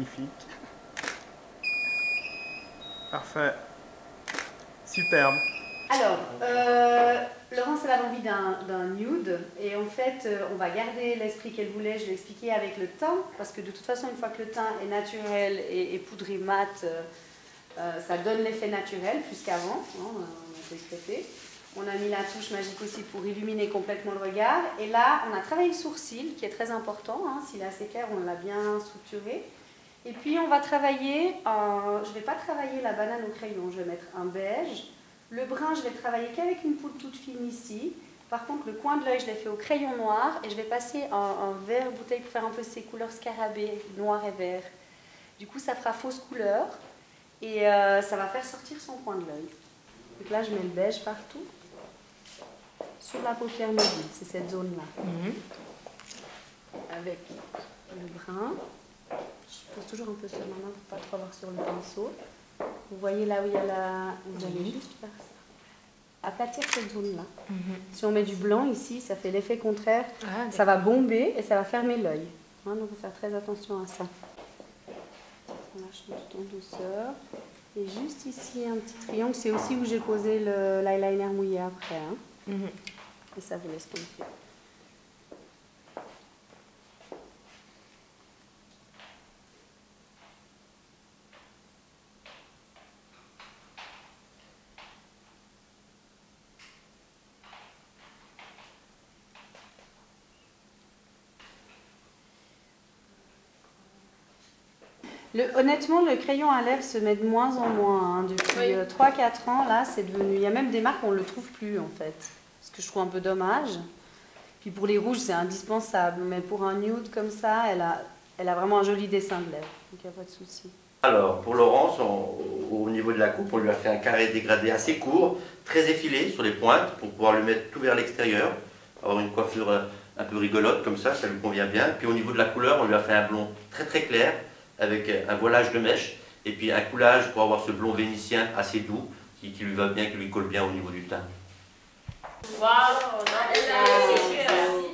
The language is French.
magnifique. Parfait. Superbe. Alors, Laurence, elle avait envie d'un nude, et en fait, on va garder l'esprit qu'elle voulait, je l'ai expliqué, avec le teint, parce que de toute façon, une fois que le teint est naturel et poudré mat, ça donne l'effet naturel, plus qu'avant, hein, on a été traité. On a mis la touche magique aussi pour illuminer complètement le regard, et là, on a travaillé le sourcil, qui est très important, hein, s'il est assez clair, on l'a bien structuré. Et puis, on va travailler, je ne vais pas travailler la banane au crayon, je vais mettre un beige. Le brun, je vais le travailler qu'avec une poudre toute fine ici. Par contre, le coin de l'œil, je l'ai fait au crayon noir et je vais passer un vert bouteille pour faire un peu ces couleurs scarabées, noir et vert. Du coup, ça fera fausse couleur et ça va faire sortir son coin de l'œil. Donc là, je mets le beige partout. Sur la paupière mobile, c'est cette zone-là. Avec le brun. Je pose toujours un peu sur ma main pour ne pas trop avoir sur le pinceau. Vous voyez là où il y a la... Vous allez juste faire ça. Aplatir cette zone-là. Si on met du blanc ici, ça fait l'effet contraire. Ça va bomber et ça va fermer l'œil. Hein, donc il faut faire très attention à ça. On lâche tout en douceur. Et juste ici, un petit triangle. C'est aussi où j'ai posé l'eyeliner mouillé après. Hein. Et ça vous laisse tomber. Honnêtement, le crayon à lèvres se met de moins en moins. Hein. Depuis 3-4 ans, là, c'est devenu... Il y a même des marques où on ne le trouve plus, en fait. Ce que je trouve un peu dommage. Puis pour les rouges, c'est indispensable. Mais pour un nude comme ça, elle a vraiment un joli dessin de lèvres. Donc il n'y a pas de souci. Alors, pour Laurence, au niveau de la coupe, on lui a fait un carré dégradé assez court, très effilé sur les pointes, pour pouvoir le mettre tout vers l'extérieur. Avoir une coiffure un peu rigolote, comme ça lui convient bien. Puis au niveau de la couleur, on lui a fait un blond très très clair, avec un voilage de mèche, et puis un coulage pour avoir ce blond vénitien assez doux, qui lui va bien, qui lui colle bien au niveau du teint. Waouh, c'est sûr.